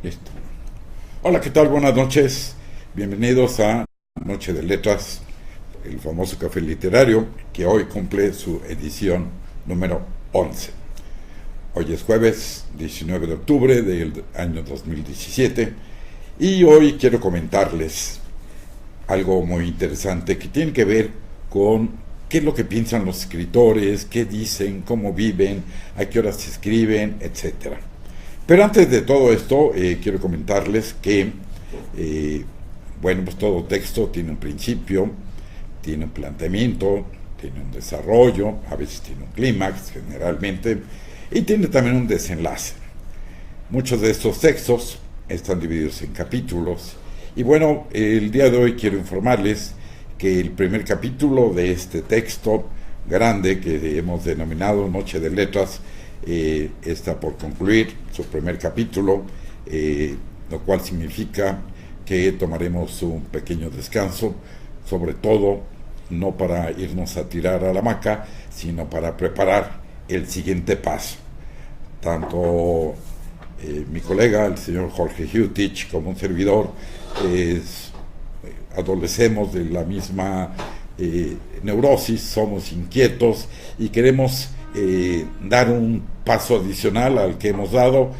Listo. Hola, ¿qué tal? Buenas noches. Bienvenidos a Noche de Letras, el famoso café literario, que hoy cumple su edición número 11. Hoy es jueves 19 de octubre del año 2017 y hoy quiero comentarles algo muy interesante que tiene que ver con qué es lo que piensan los escritores, qué dicen, cómo viven, a qué horas escriben, etcétera. Pero antes de todo esto, quiero comentarles que, pues todo texto tiene un principio, tiene un planteamiento, tiene un desarrollo, a veces tiene un clímax, generalmente, y tiene también un desenlace. Muchos de estos textos están divididos en capítulos, y bueno, el día de hoy quiero informarles que el primer capítulo de este texto grande que hemos denominado Noche de Letras está por concluir su primer capítulo, lo cual significa que tomaremos un pequeño descanso, sobre todo no para irnos a tirar a la hamaca, sino para preparar el siguiente paso. Tanto mi colega, el señor Jorge Hutich, como un servidor, adolecemos de la misma neurosis, somos inquietos y queremos dar un paso adicional al que hemos dado.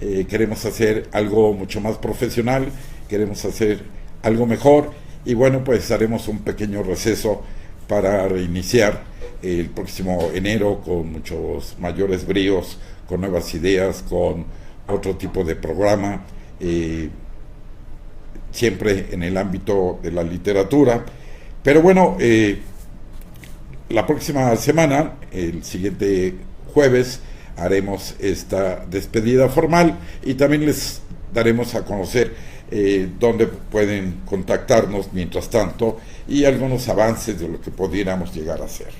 Queremos hacer algo mucho más profesional, queremos hacer algo mejor y bueno, pues haremos un pequeño receso para reiniciar el próximo enero con muchos mayores bríos, con nuevas ideas, con otro tipo de programa, siempre en el ámbito de la literatura. Pero bueno, la próxima semana, el siguiente jueves, haremos esta despedida formal y también les daremos a conocer dónde pueden contactarnos mientras tanto y algunos avances de lo que pudiéramos llegar a hacer.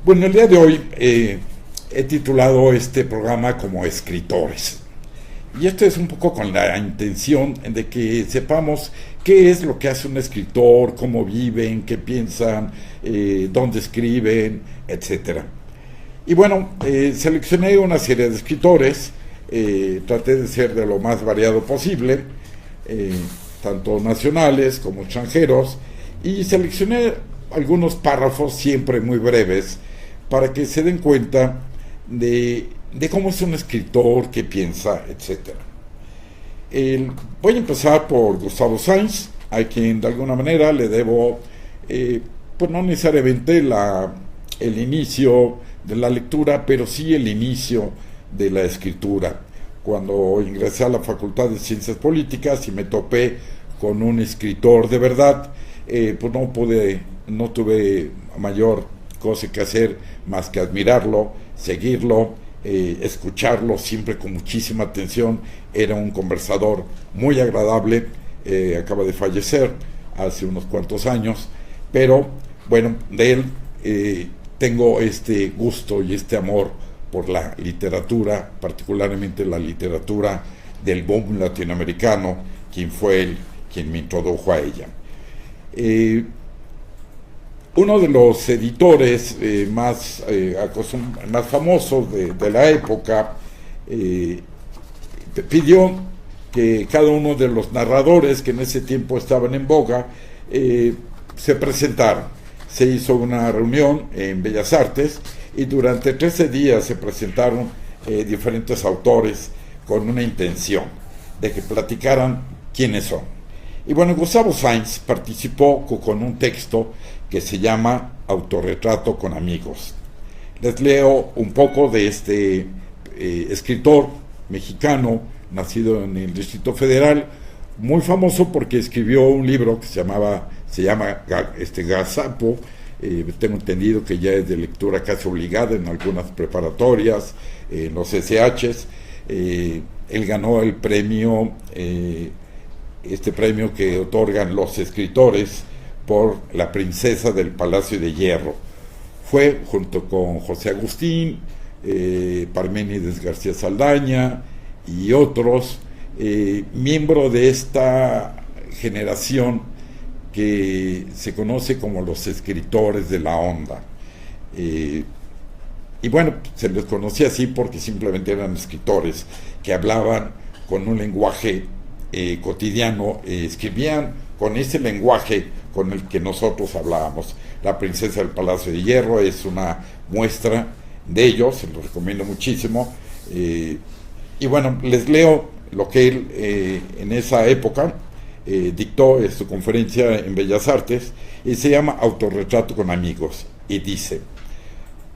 Bueno, el día de hoy he titulado este programa como Escritores. Y esto es un poco con la intención de que sepamos qué es lo que hace un escritor, cómo viven, qué piensan, dónde escriben, etc. Y bueno, seleccioné una serie de escritores, traté de ser de lo más variado posible, tanto nacionales como extranjeros, y seleccioné algunos párrafos siempre muy breves para que se den cuenta de cómo es un escritor, qué piensa, etc. Voy a empezar por Gustavo Sainz, a quien de alguna manera le debo, pues no necesariamente el inicio de la lectura, pero sí el inicio de la escritura. Cuando ingresé a la Facultad de Ciencias Políticas y me topé con un escritor de verdad, pues no tuve mayor cosa que hacer más que admirarlo, seguirlo, escucharlo siempre con muchísima atención. Era un conversador muy agradable, acaba de fallecer hace unos cuantos años, pero bueno, de él tengo este gusto y este amor por la literatura, particularmente la literatura del boom latinoamericano, quien fue él quien me introdujo a ella. Uno de los editores más famosos de la época pidió que cada uno de los narradores que en ese tiempo estaban en boga se presentaran. Se hizo una reunión en Bellas Artes y durante 13 días se presentaron diferentes autores con una intención de que platicaran quiénes son. Y bueno, Gustavo Sainz participó con un texto que se llama Autorretrato con amigos. Les leo un poco de este escritor mexicano, nacido en el Distrito Federal, muy famoso porque escribió un libro que se llama Gazapo. Tengo entendido que ya es de lectura casi obligada en algunas preparatorias, en los SHs. Él ganó el premio, este premio que otorgan los escritores por La princesa del Palacio de Hierro. Fue junto con José Agustín, Parménides García Saldaña y otros, miembro de esta generación que se conoce como los escritores de la onda. Y bueno, se les conocía así porque simplemente eran escritores que hablaban con un lenguaje cotidiano, escribían con ese lenguaje con el que nosotros hablábamos. La princesa del Palacio de Hierro es una muestra de ello, se lo recomiendo muchísimo. Y bueno, les leo lo que él en esa época dictó en su conferencia en Bellas Artes, y se llama Autorretrato con amigos, y dice: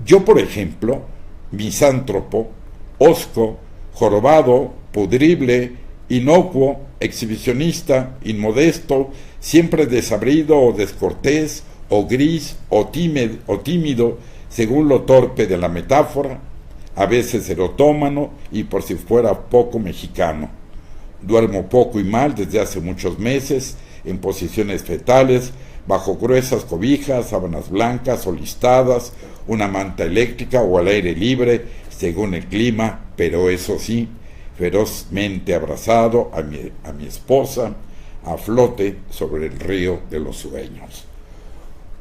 yo, por ejemplo, misántropo, hosco, jorobado, pudrible, inocuo, exhibicionista, inmodesto, siempre desabrido o descortés, o gris, o tímido, según lo torpe de la metáfora, a veces erotómano y por si fuera poco mexicano. Duermo poco y mal desde hace muchos meses, en posiciones fetales, bajo gruesas cobijas, sábanas blancas o listadas, una manta eléctrica o al aire libre, según el clima, pero eso sí, ferozmente abrazado a mi esposa, a flote sobre el río de los sueños.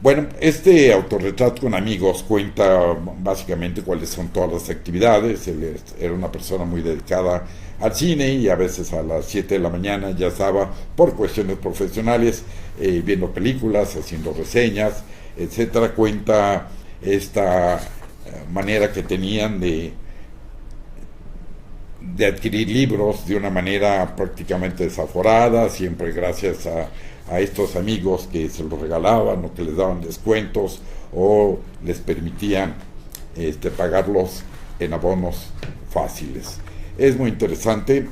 Bueno, este autorretrato con amigos cuenta básicamente cuáles son todas las actividades. Él era una persona muy dedicada al cine y a veces a las 7 de la mañana ya estaba, por cuestiones profesionales, viendo películas, haciendo reseñas, etcétera. Cuenta esta manera que tenían de adquirir libros de una manera prácticamente desaforada, siempre gracias a estos amigos que se los regalaban o que les daban descuentos o les permitían pagarlos en abonos fáciles. Es muy interesante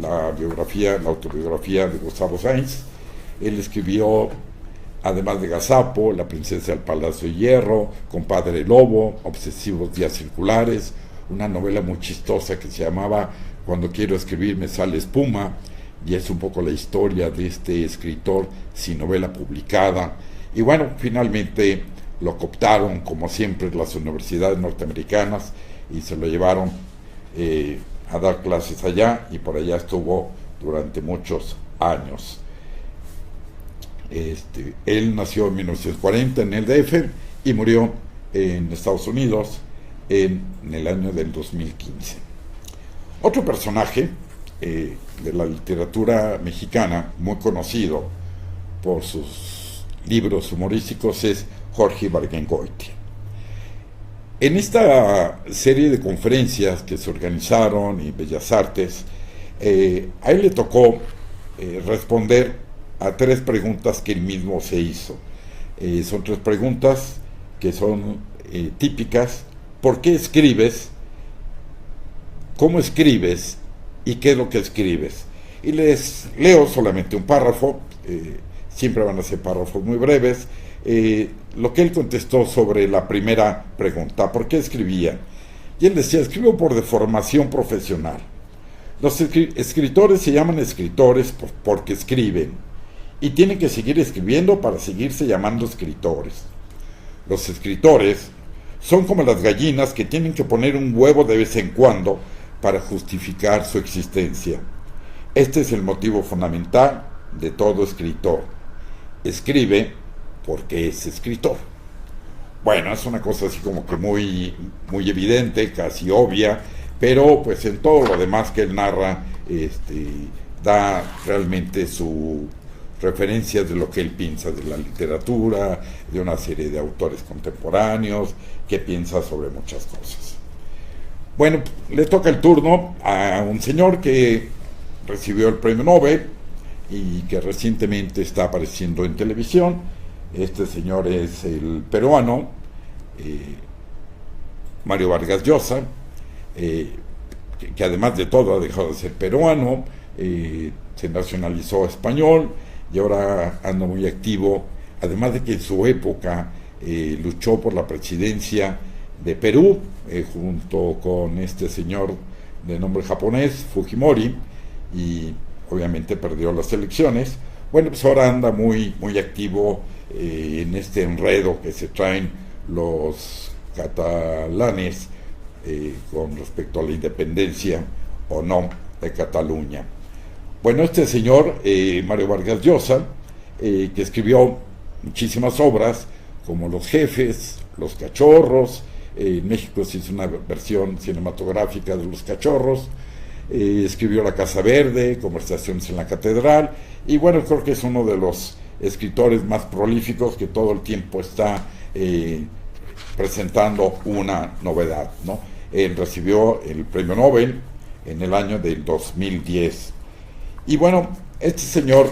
la autobiografía de Gustavo Sáenz. Él escribió, además de Gazapo, La princesa del Palacio de Hierro, Compadre Lobo, Obsesivos días circulares, una novela muy chistosa que se llamaba Cuando quiero escribir me sale espuma, y es un poco la historia de este escritor sin novela publicada. Y bueno, finalmente lo cooptaron, como siempre, las universidades norteamericanas y se lo llevaron a dar clases allá, y por allá estuvo durante muchos años. Él nació en 1940 en el DF y murió en Estados Unidos en el año del 2015. Otro personaje de la literatura mexicana muy conocido por sus libros humorísticos es Jorge Ibargüengoitia. En esta serie de conferencias que se organizaron en Bellas Artes, a él le tocó responder a 3 preguntas que él mismo se hizo. Son 3 preguntas que son típicas: ¿por qué escribes? ¿Cómo escribes? ¿Y qué es lo que escribes? Y les leo solamente un párrafo, siempre van a ser párrafos muy breves. Lo que él contestó sobre la primera pregunta: ¿por qué escribía? Y él decía: escribo por deformación profesional. Los escritores se llaman escritores porque escriben, y tienen que seguir escribiendo para seguirse llamando escritores. Los escritores son como las gallinas que tienen que poner un huevo de vez en cuando para justificar su existencia. Este es el motivo fundamental de todo escritor. Escribe porque es escritor. Bueno, es una cosa así como que muy, muy evidente, casi obvia, pero pues en todo lo demás que él narra, da realmente su referencias de lo que él piensa de la literatura, de una serie de autores contemporáneos, que piensa sobre muchas cosas. Bueno, le toca el turno a un señor que recibió el premio Nobel y que recientemente está apareciendo en televisión. Este señor es el peruano Mario Vargas Llosa, que además de todo ha dejado de ser peruano, se nacionalizó español y ahora anda muy activo, además de que en su época luchó por la presidencia de Perú, junto con este señor de nombre japonés, Fujimori, y obviamente perdió las elecciones. Bueno, pues ahora anda muy, muy activo en este enredo que se traen los catalanes con respecto a la independencia o no de Cataluña. Bueno, este señor, Mario Vargas Llosa, que escribió muchísimas obras, como Los Jefes, Los Cachorros. En México se hizo una versión cinematográfica de Los Cachorros. escribió La Casa Verde, Conversaciones en la Catedral, y bueno, creo que es uno de los escritores más prolíficos que todo el tiempo está presentando una novedad, ¿no? Él recibió el premio Nobel en el año del 2010. Y bueno, este señor,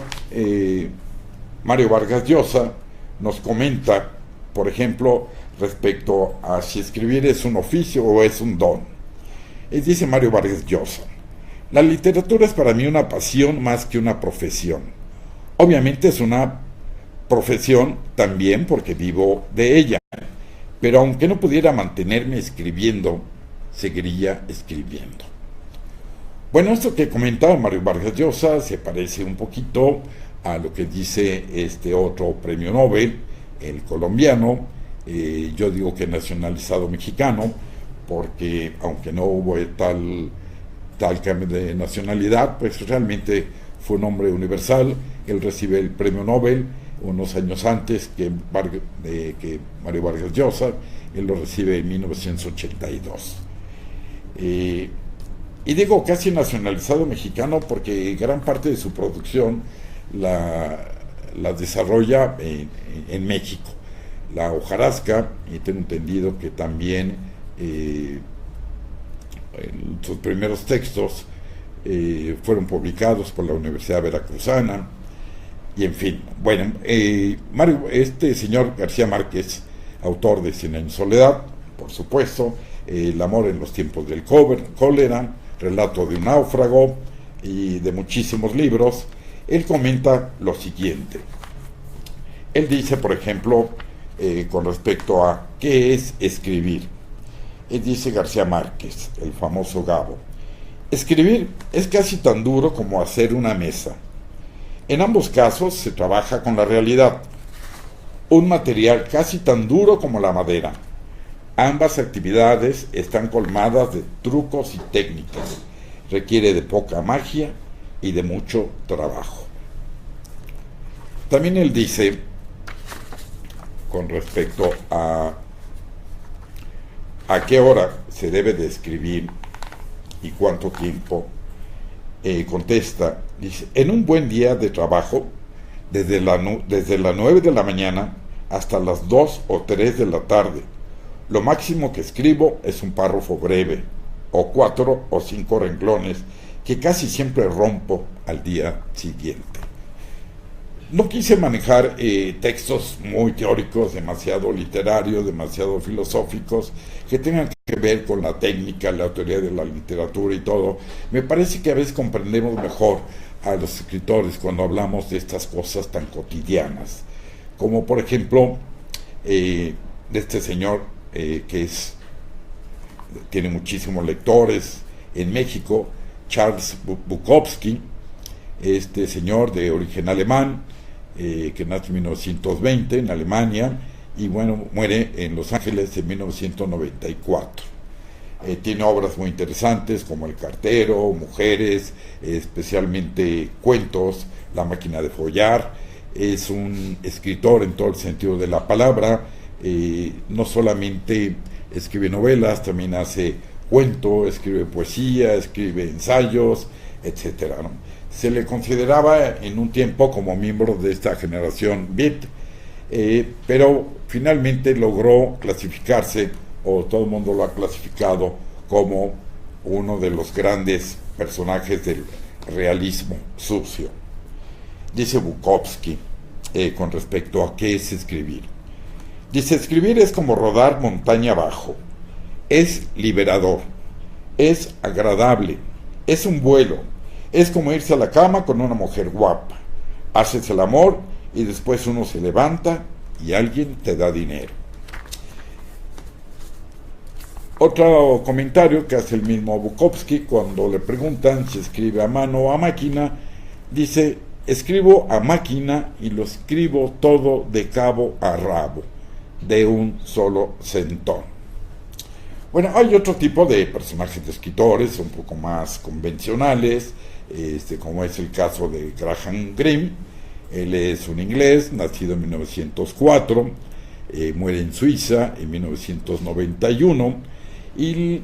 Mario Vargas Llosa, nos comenta, por ejemplo, respecto a si escribir es un oficio o es un don. Dice Mario Vargas Llosa: la literatura es para mí una pasión más que una profesión. Obviamente es una profesión también porque vivo de ella, pero aunque no pudiera mantenerme escribiendo, seguiría escribiendo. Bueno, esto que comentaba Mario Vargas Llosa se parece un poquito a lo que dice este otro premio Nobel, el colombiano. Yo digo que nacionalizado mexicano, porque aunque no hubo tal cambio de nacionalidad, pues realmente fue un hombre universal. Él recibe el premio Nobel unos años antes que Mario Vargas Llosa. Él lo recibe en 1982. Y digo casi nacionalizado mexicano porque gran parte de su producción la desarrolla en México. La hojarasca, y tengo entendido que también sus primeros textos fueron publicados por la Universidad Veracruzana, y en fin. Bueno, este señor García Márquez, autor de Cien años de soledad, por supuesto, El amor en los tiempos del cólera, Relato de un náufrago y de muchísimos libros, él comenta lo siguiente. Él dice, por ejemplo, con respecto a qué es escribir. Él dice García Márquez, el famoso Gabo: escribir es casi tan duro como hacer una mesa. En ambos casos se trabaja con la realidad, un material casi tan duro como la madera. Ambas actividades están colmadas de trucos y técnicas. Requiere de poca magia y de mucho trabajo. También él dice, con respecto a qué hora se debe de escribir y cuánto tiempo, contesta, dice: en un buen día de trabajo, desde las 9 de la mañana hasta las 2 o 3 de la tarde, lo máximo que escribo es un párrafo breve, o 4 o 5 renglones, que casi siempre rompo al día siguiente. No quise manejar textos muy teóricos, demasiado literarios, demasiado filosóficos, que tengan que ver con la técnica, la teoría de la literatura y todo. Me parece que a veces comprendemos mejor a los escritores cuando hablamos de estas cosas tan cotidianas, como por ejemplo de este señor que tiene muchísimos lectores en México, Charles Bukowski, este señor de origen alemán, que nace en 1920 en Alemania y bueno, muere en Los Ángeles en 1994. Tiene obras muy interesantes como El cartero, Mujeres, especialmente cuentos, La máquina de follar. Es un escritor en todo el sentido de la palabra. No solamente escribe novelas, también hace cuento, escribe poesía, escribe ensayos, etcétera, ¿no? Se le consideraba en un tiempo como miembro de esta generación beat, pero finalmente logró clasificarse, o todo el mundo lo ha clasificado como uno de los grandes personajes del realismo sucio. Dice Bukowski con respecto a qué es escribir. Dice: escribir es como rodar montaña abajo, es liberador, es agradable, es un vuelo, es como irse a la cama con una mujer guapa. Haces el amor y después uno se levanta y alguien te da dinero. Otro comentario que hace el mismo Bukowski cuando le preguntan si escribe a mano o a máquina, dice: escribo a máquina y lo escribo todo de cabo a rabo, de un solo centón. Bueno, hay otro tipo de personajes de escritores un poco más convencionales, como es el caso de Graham Greene. Él es un inglés, nacido en 1904, muere en Suiza en 1991, y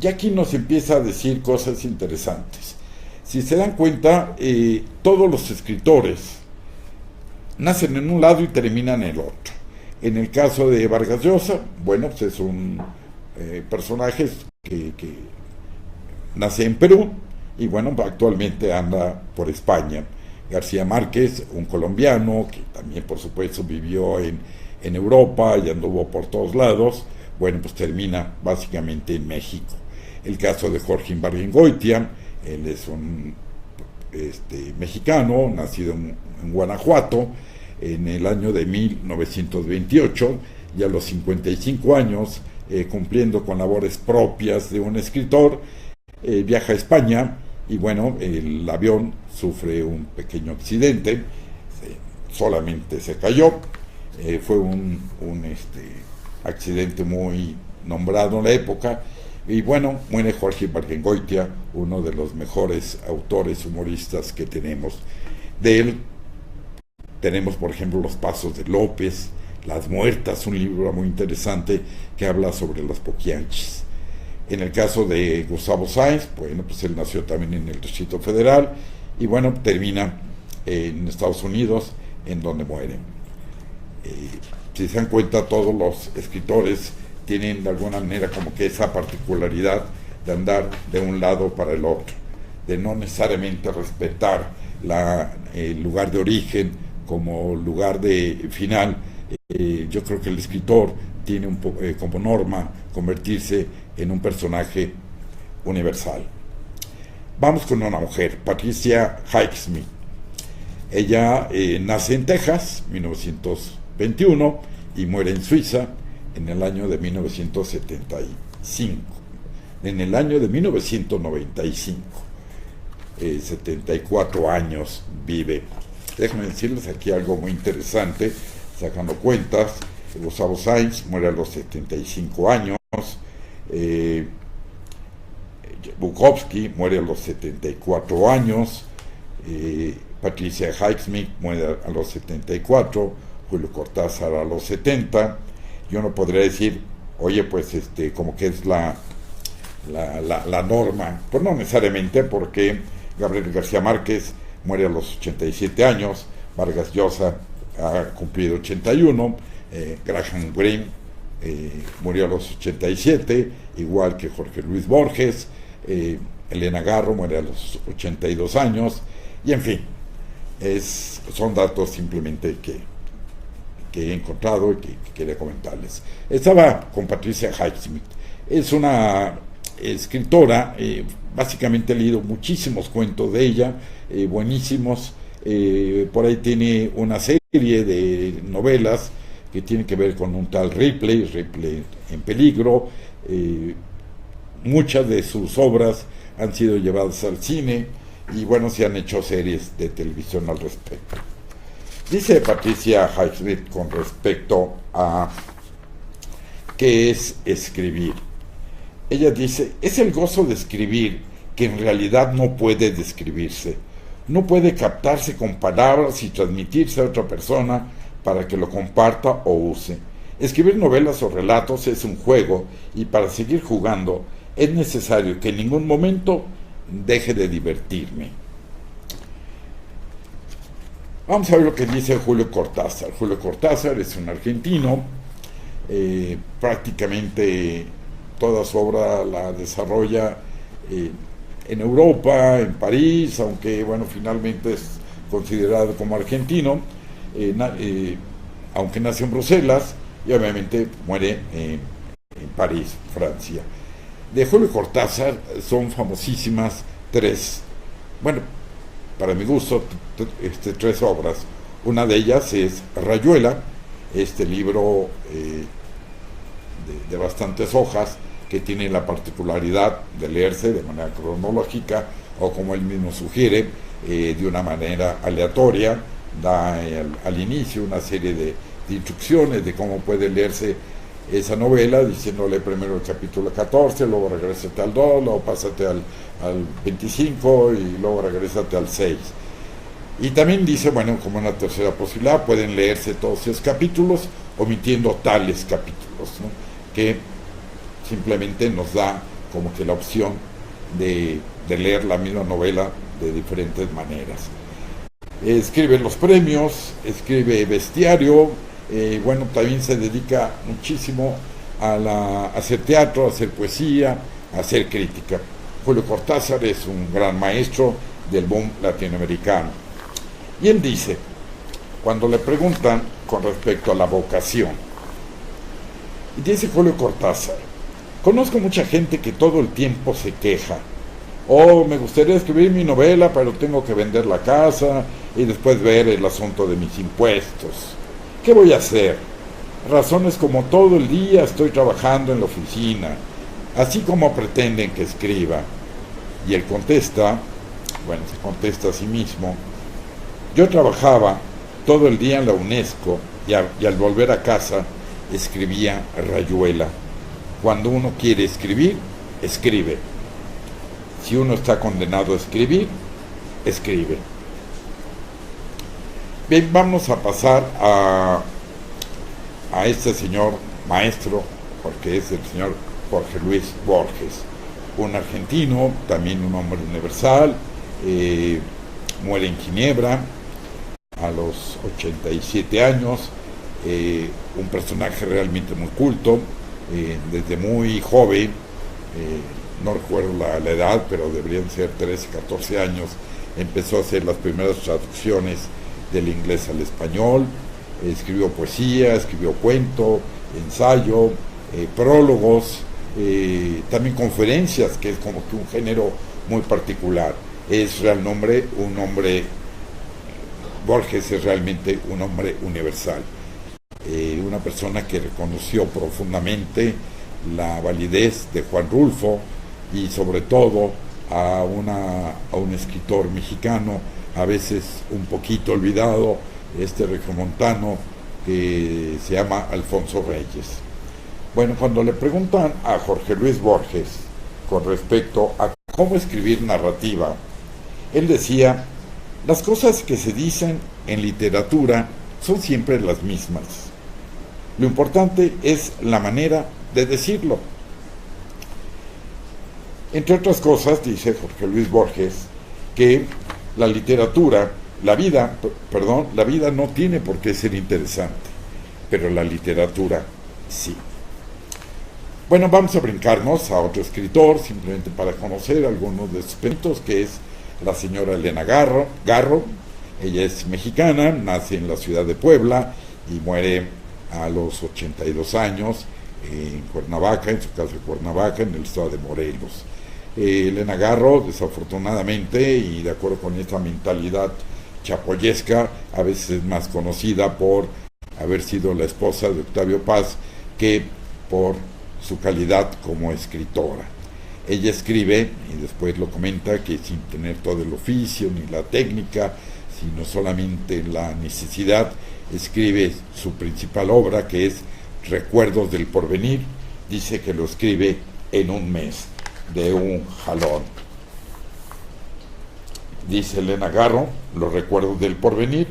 ya aquí nos empieza a decir cosas interesantes. Si se dan cuenta, todos los escritores nacen en un lado y terminan en el otro. En el caso de Vargas Llosa, bueno, pues es un personaje que nace en Perú y bueno, actualmente anda por España. García Márquez, un colombiano que también por supuesto vivió en Europa y anduvo por todos lados, bueno, pues termina básicamente en México. El caso de Jorge Ibargüengoitia, él es un mexicano, nacido en Guanajuato, en el año de 1928, y a los 55 años, cumpliendo con labores propias de un escritor, viaja a España y bueno, el avión sufre un pequeño accidente, solamente se cayó, fue un accidente muy nombrado en la época, y bueno, muere Jorge Ibargüengoitia, uno de los mejores autores humoristas que tenemos. De él tenemos, por ejemplo, Los Pasos de López, Las Muertas, un libro muy interesante que habla sobre los poquianchis. En el caso de Gustavo Sáenz, bueno, pues él nació también en el Distrito Federal y bueno, termina en Estados Unidos, en donde muere. Si se dan cuenta, todos los escritores tienen de alguna manera como que esa particularidad de andar de un lado para el otro, de no necesariamente respetar el lugar de origen como lugar de final. Yo creo que el escritor tiene como norma convertirse en un personaje universal. Vamos con una mujer, Patricia Highsmith. Ella nace en Texas, 1921, y muere en Suiza en el año de 1975. En el año de 1995. 74 años vive. Déjenme decirles aquí algo muy interesante, sacando cuentas. Gustavo Sáenz muere a los 75 años. Bukowski muere a los 74 años. Patricia Highsmith muere a los 74. Julio Cortázar a los 70. Yo no podría decir, oye, pues como que es la norma. Pues no necesariamente, porque Gabriel García Márquez muere a los 87 años, Vargas Llosa ha cumplido 81, Graham Greene murió a los 87, igual que Jorge Luis Borges, Elena Garro muere a los 82 años, y en fin, son datos simplemente que he encontrado y que quería comentarles. Estaba con Patricia Highsmith. Es una escritora, básicamente he leído muchísimos cuentos de ella, buenísimos. Por ahí tiene una serie de novelas que tienen que ver con un tal Ripley en peligro. Muchas de sus obras han sido llevadas al cine y bueno, se han hecho series de televisión al respecto. Dice Patricia Highsmith con respecto a qué es escribir. Ella dice, es el gozo de escribir que en realidad no puede describirse. No puede captarse con palabras y transmitirse a otra persona para que lo comparta o use. Escribir novelas o relatos es un juego y para seguir jugando es necesario que en ningún momento deje de divertirme. Vamos a ver lo que dice Julio Cortázar. Julio Cortázar es un argentino, prácticamente toda su obra la desarrolla en Europa, en París, aunque bueno, finalmente es considerado como argentino, aunque nació en Bruselas y obviamente muere en París, Francia. De Julio Cortázar son famosísimas para mi gusto, tres obras. Una de ellas es Rayuela, este libro de bastantes hojas que tiene la particularidad de leerse de manera cronológica o, como él mismo sugiere, de una manera aleatoria. Da al inicio una serie de instrucciones de cómo puede leerse esa novela, diciéndole primero el capítulo 14, luego regrésate al 2, luego pásate al 25 y luego regrésate al 6. Y también dice, bueno, como una tercera posibilidad, pueden leerse todos esos capítulos omitiendo tales capítulos, ¿no? Que simplemente nos da como que la opción de leer la misma novela de diferentes maneras. Escribe los premios, escribe bestiario, bueno, también se dedica muchísimo a hacer teatro, a hacer poesía, a hacer crítica. Julio Cortázar es un gran maestro del boom latinoamericano. Y él dice, cuando le preguntan con respecto a la vocación, y dice Julio Cortázar, conozco mucha gente que todo el tiempo se queja. Me gustaría escribir mi novela, pero tengo que vender la casa y después ver el asunto de mis impuestos. ¿Qué voy a hacer? Razones como todo el día estoy trabajando en la oficina, así como pretenden que escriba. Y él contesta, se contesta a sí mismo, yo trabajaba todo el día en la UNESCO y al volver a casa escribía Rayuela. Cuando uno quiere escribir, escribe. Si uno está condenado a escribir, escribe. Bien, vamos a pasar a este señor maestro, porque es el señor Jorge Luis Borges, un argentino, también un hombre universal, muere en Ginebra a los 87 años, un personaje realmente muy culto, desde muy joven, no recuerdo la edad, pero deberían ser 13, 14 años, empezó a hacer las primeras traducciones del inglés al español, escribió poesía, escribió cuento, ensayo, prólogos, también conferencias, que es como que un género muy particular. Borges es realmente un hombre universal, una persona que reconoció profundamente la validez de Juan Rulfo y sobre todo a un escritor mexicano, a veces un poquito olvidado, regiomontano, que se llama Alfonso Reyes. Bueno, cuando le preguntan a Jorge Luis Borges con respecto a cómo escribir narrativa, él decía, las cosas que se dicen en literatura son siempre las mismas. Lo importante es la manera de decirlo. Entre otras cosas, dice Jorge Luis Borges, que la vida no tiene por qué ser interesante, pero la literatura sí. Bueno, vamos a brincarnos a otro escritor, simplemente para conocer algunos de sus pensamientos, que es la señora Elena Garro. Ella es mexicana, nace en la ciudad de Puebla y muere a los 82 años en Cuernavaca, en su casa de Cuernavaca, en el estado de Morelos. Elena Garro, desafortunadamente, y de acuerdo con esta mentalidad chapoyesca, a veces es más conocida por haber sido la esposa de Octavio Paz que por su calidad como escritora. Ella escribe, y después lo comenta, que sin tener todo el oficio ni la técnica, sino solamente la necesidad, escribe su principal obra, que es Recuerdos del Porvenir. Dice que lo escribe en un mes, de un jalón. Dice Elena Garro, Los Recuerdos del Porvenir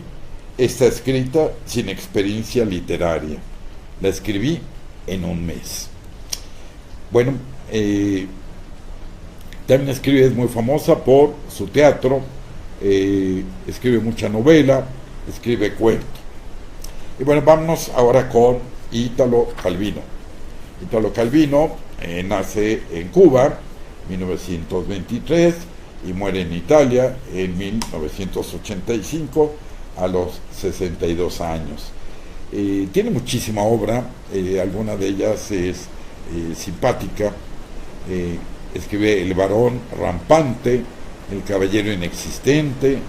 está escrita sin experiencia literaria. La escribí en un mes. Bueno, también es muy famosa por su teatro, escribe mucha novela, escribe cuento. Y bueno, vámonos ahora con Ítalo Calvino. Ítalo Calvino nace en Cuba, 1923, y muere en Italia en 1985, a los 62 años. Tiene muchísima obra, alguna de ellas es simpática. Escribe El varón rampante, El caballero inexistente,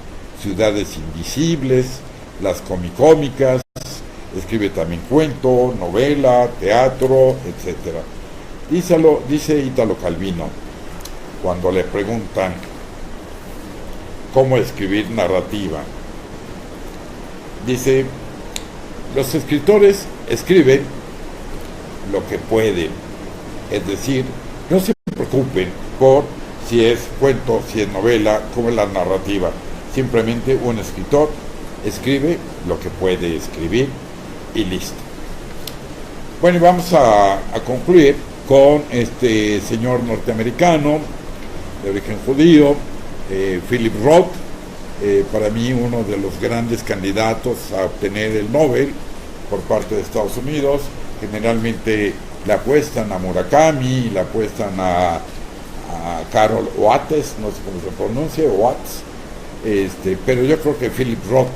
Ciudades invisibles, Las comicómicas. Escribe también cuento, novela, teatro, etc. Dice Ítalo Calvino, cuando le preguntan cómo escribir narrativa, dice, los escritores escriben lo que pueden, es decir, no se preocupen por si es cuento, si es novela, cómo es la narrativa. Simplemente un escritor escribe lo que puede escribir y listo. Bueno, vamos a concluir con este señor norteamericano de origen judío, Philip Roth, para mí uno de los grandes candidatos a obtener el Nobel por parte de Estados Unidos. Generalmente le apuestan a Murakami, le apuestan a Carol Oates, no sé cómo se pronuncia, Oates, pero yo creo que Philip Roth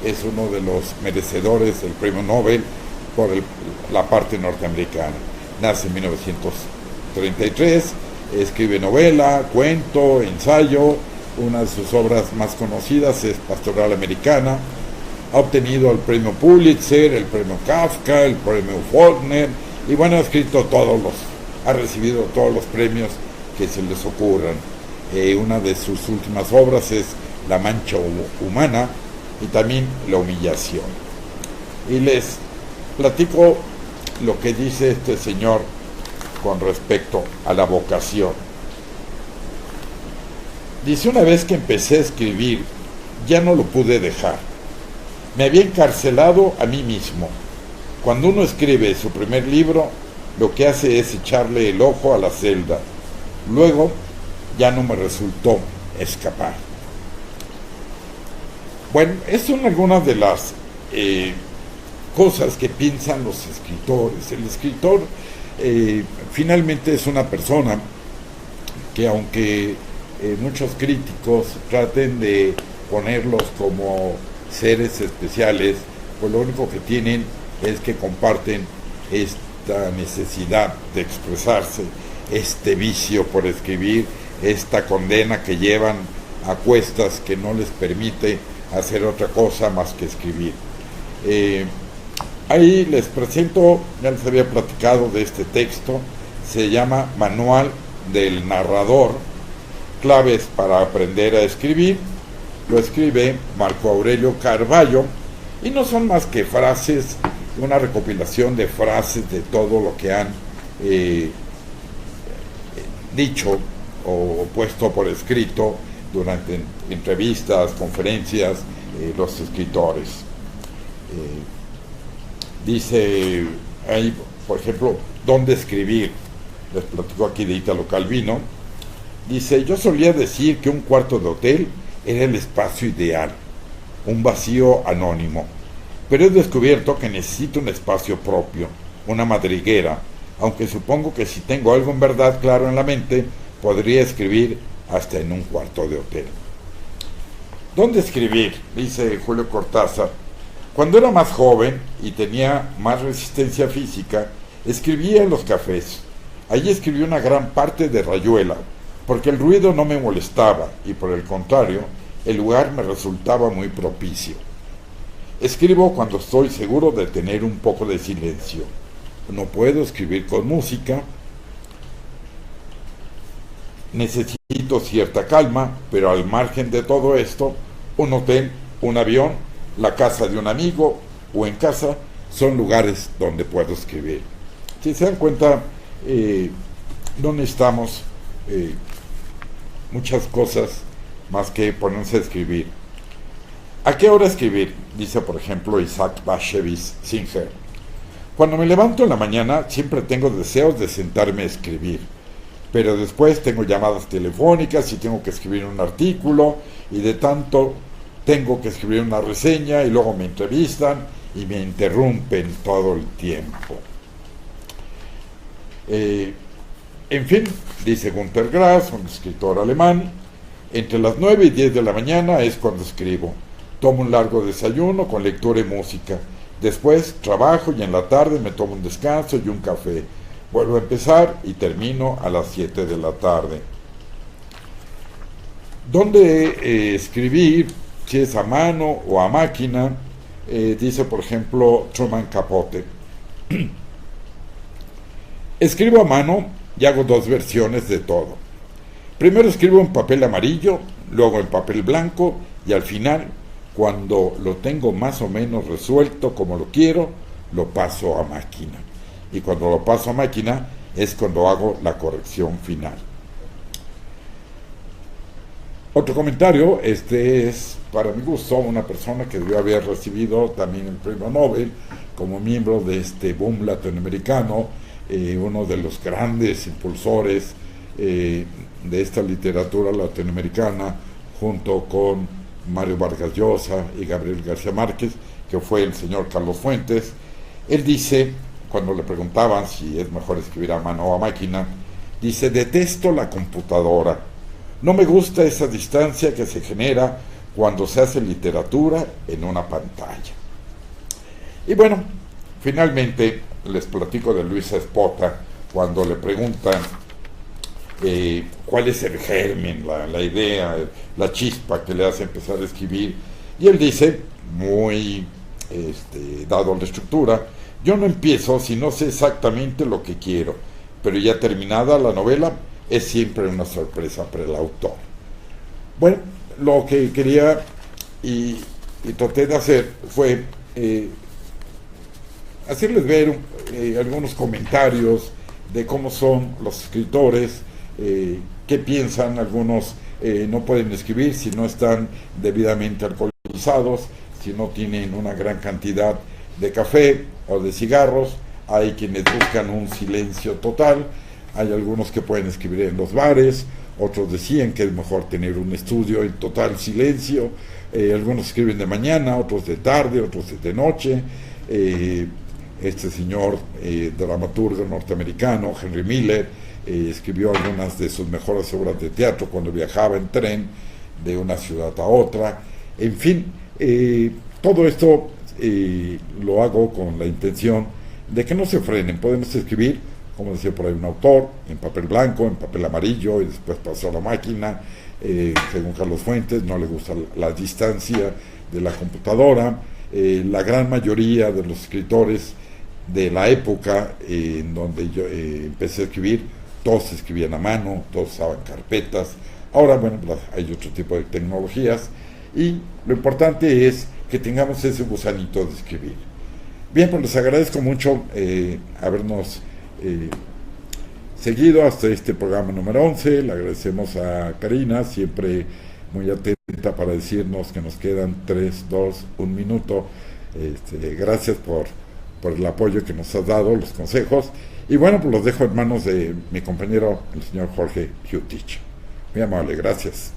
es uno de los merecedores del premio Nobel por la parte norteamericana. Nace en 1933, escribe novela, cuento, ensayo. Una de sus obras más conocidas es Pastoral Americana. Ha obtenido el premio Pulitzer, el premio Kafka, el premio Faulkner, y bueno, ha recibido todos los premios que se les ocurran. Una de sus últimas obras es La mancha humana y también La humillación. Y les platico lo que dice este señor con respecto a la vocación. Dice: una vez que empecé a escribir, ya no lo pude dejar. Me había encarcelado a mí mismo. Cuando uno escribe su primer libro, lo que hace es echarle el ojo a la celda. Luego, ya no me resultó escapar. Bueno, estas son algunas de las cosas que piensan los escritores. El escritor finalmente es una persona que, aunque muchos críticos traten de ponerlos como seres especiales, pues lo único que tienen es que comparten esta necesidad de expresarse, este vicio por escribir, esta condena que llevan a cuestas que no les permite hacer otra cosa más que escribir. Ahí les presento, ya les había platicado de este texto, se llama Manual del Narrador, claves para aprender a escribir. Lo escribe Marco Aurelio Carballo y no son más que frases, una recopilación de frases de todo lo que han dicho o puesto por escrito durante entrevistas, conferencias, los escritores. Dice ahí, por ejemplo, ¿dónde escribir? Les platico aquí de Italo Calvino. Dice: yo solía decir que un cuarto de hotel era el espacio ideal, un vacío anónimo, pero he descubierto que necesito un espacio propio, una madriguera, aunque supongo que si tengo algo en verdad claro en la mente, podría escribir hasta en un cuarto de hotel. ¿Dónde escribir? Dice Julio Cortázar. Cuando era más joven y tenía más resistencia física, escribía en los cafés. Allí escribí una gran parte de Rayuela, porque el ruido no me molestaba y, por el contrario, el lugar me resultaba muy propicio. Escribo cuando estoy seguro de tener un poco de silencio. No puedo escribir con música. Necesito cierta calma, pero al margen de todo esto, un hotel, un avión, la casa de un amigo o en casa son lugares donde puedo escribir. Si se dan cuenta, no necesitamos muchas cosas más que ponerse a escribir. ¿A qué hora escribir? Dice, por ejemplo, Isaac Bashevis Singer. Cuando me levanto en la mañana siempre tengo deseos de sentarme a escribir, pero después tengo llamadas telefónicas y tengo que escribir un artículo, y de tanto tengo que escribir una reseña y luego me entrevistan y me interrumpen todo el tiempo. En fin, dice Günter Grass, un escritor alemán, entre las 9 y 10 de la mañana es cuando escribo. Tomo un largo desayuno con lectura y música. Después trabajo y en la tarde me tomo un descanso y un café. Vuelvo a empezar y termino a las 7 de la tarde. ¿Dónde escribir? Si es a mano o a máquina, dice por ejemplo Truman Capote. Escribo a mano y hago dos versiones de todo. Primero escribo en papel amarillo, luego en papel blanco y al final, cuando lo tengo más o menos resuelto como lo quiero, lo paso a máquina. Y cuando lo paso a máquina es cuando hago la corrección final. Otro comentario, este es para mi gusto una persona que debió haber recibido también el premio Nobel como miembro de este boom latinoamericano, uno de los grandes impulsores de esta literatura latinoamericana, junto con Mario Vargas Llosa y Gabriel García Márquez, que fue el señor Carlos Fuentes. Él dice, cuando le preguntaban si es mejor escribir a mano o a máquina, dice: detesto la computadora, no me gusta esa distancia que se genera cuando se hace literatura en una pantalla. Y bueno, finalmente les platico de Luisa Espota, cuando le preguntan cuál es el germen, la idea, la chispa que le hace empezar a escribir, y él dice, muy dado la estructura: yo no empiezo si no sé exactamente lo que quiero, pero ya terminada la novela es siempre una sorpresa para el autor. Bueno, lo que quería y traté de hacer fue hacerles ver algunos comentarios de cómo son los escritores, qué piensan. Algunos no pueden escribir si no están debidamente alcoholizados, si no tienen una gran cantidad de café o de cigarros. Hay quienes buscan un silencio total, hay algunos que pueden escribir en los bares, otros decían que es mejor tener un estudio en total silencio, algunos escriben de mañana, otros de tarde, otros de noche. Este señor dramaturgo norteamericano, Henry Miller, escribió algunas de sus mejores obras de teatro cuando viajaba en tren de una ciudad a otra. En fin, todo esto lo hago con la intención de que no se frenen. Podemos escribir, como decía por ahí un autor, en papel blanco, en papel amarillo, y después pasó a la máquina. Según Carlos Fuentes, no le gusta la distancia de la computadora. La gran mayoría de los escritores de la época en donde yo empecé a escribir, todos escribían a mano, todos usaban carpetas. Ahora, bueno, hay otro tipo de tecnologías, y lo importante es que tengamos ese gusanito de escribir. Bien, pues les agradezco mucho habernos seguido hasta este programa número 11. Le agradecemos a Karina, siempre muy atenta para decirnos que nos quedan 3, 2, 1 minuto. Gracias por el apoyo que nos has dado, los consejos. Y bueno, pues los dejo en manos de mi compañero, el señor Jorge Hiutich. Muy amable, gracias.